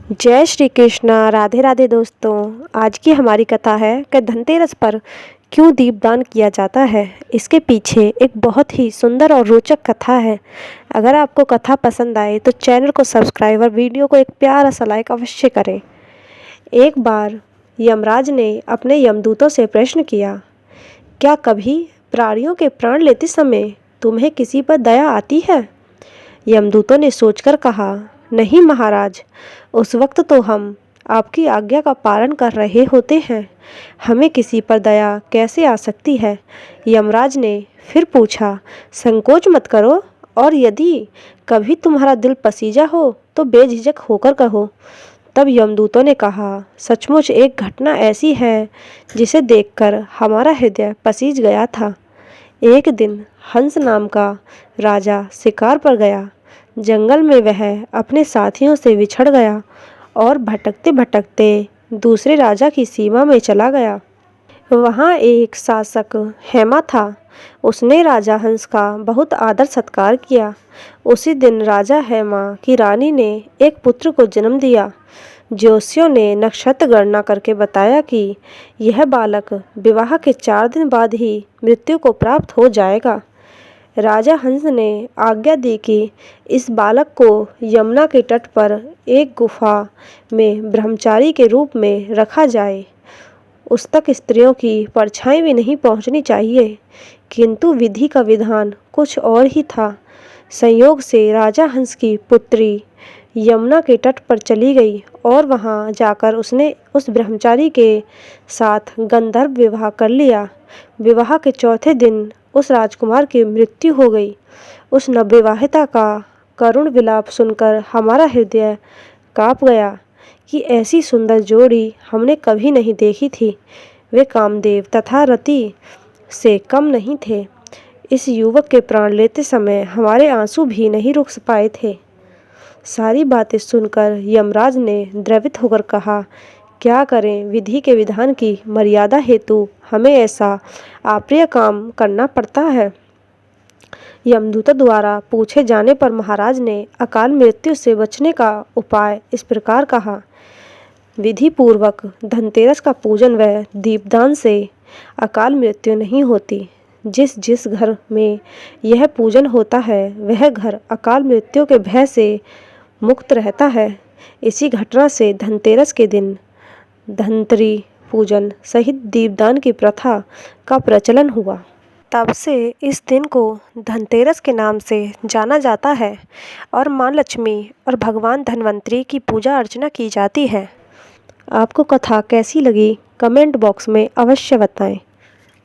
जय श्री कृष्ण। राधे राधे दोस्तों। आज की हमारी कथा है कि धनतेरस पर क्यों दीपदान किया जाता है। इसके पीछे एक बहुत ही सुंदर और रोचक कथा है। अगर आपको कथा पसंद आए तो चैनल को सब्सक्राइब और वीडियो को एक प्यारा सा लाइक अवश्य करें। एक बार यमराज ने अपने यमदूतों से प्रश्न किया, क्या कभी प्राणियों के प्राण लेते समय तुम्हें किसी पर दया आती है? यमदूतों ने सोचकर कहा, नहीं महाराज, उस वक्त तो हम आपकी आज्ञा का पालन कर रहे होते हैं, हमें किसी पर दया कैसे आ सकती है। यमराज ने फिर पूछा, संकोच मत करो, और यदि कभी तुम्हारा दिल पसीजा हो तो बेझिझक होकर कहो। तब यमदूतों ने कहा, सचमुच एक घटना ऐसी है जिसे देखकर हमारा हृदय पसीज गया था। एक दिन हंस नाम का राजा शिकार पर गया। जंगल में वह अपने साथियों से बिछड़ गया और भटकते भटकते दूसरे राजा की सीमा में चला गया। वहाँ एक शासक हेमा था। उसने राजा हंस का बहुत आदर सत्कार किया। उसी दिन राजा हेमा की रानी ने एक पुत्र को जन्म दिया। ज्योतिषियों ने नक्षत्र गणना करके बताया कि यह बालक विवाह के 4 दिन बाद ही मृत्यु को प्राप्त हो जाएगा। राजा हंस ने आज्ञा दी कि इस बालक को यमुना के तट पर एक गुफा में ब्रह्मचारी के रूप में रखा जाए। उस तक स्त्रियों की परछाई भी नहीं पहुंचनी चाहिए। किंतु विधि का विधान कुछ और ही था। संयोग से राजा हंस की पुत्री यमुना के तट पर चली गई और वहां जाकर उसने उस ब्रह्मचारी के साथ गंधर्व विवाह कर लिया। विवाह के चौथे दिन उस राजकुमार की मृत्यु हो गई। उस नवविवाहिता का करुण विलाप सुनकर हमारा हृदय कांप गया कि ऐसी सुंदर जोड़ी हमने कभी नहीं देखी थी। वे कामदेव तथा रति से कम नहीं थे। इस युवक के प्राण लेते समय हमारे आंसू भी नहीं रुक पाए थे। सारी बातें सुनकर यमराज ने द्रवित होकर कहा, क्या करें, विधि के विधान की मर्यादा हेतु हमें ऐसा अप्रिय काम करना पड़ता है। यमदूतों द्वारा पूछे जाने पर महाराज ने अकाल मृत्यु से बचने का उपाय इस प्रकार कहा, विधि पूर्वक धनतेरस का पूजन व दीपदान से अकाल मृत्यु नहीं होती। जिस जिस घर में यह पूजन होता है वह घर अकाल मृत्यु के भय से मुक्त रहता है। इसी घटना से धनतेरस के दिन धनतेरी पूजन सहित दीपदान की प्रथा का प्रचलन हुआ। तब से इस दिन को धनतेरस के नाम से जाना जाता है और माँ लक्ष्मी और भगवान धन्वंतरी की पूजा अर्चना की जाती है। आपको कथा कैसी लगी कमेंट बॉक्स में अवश्य बताएं।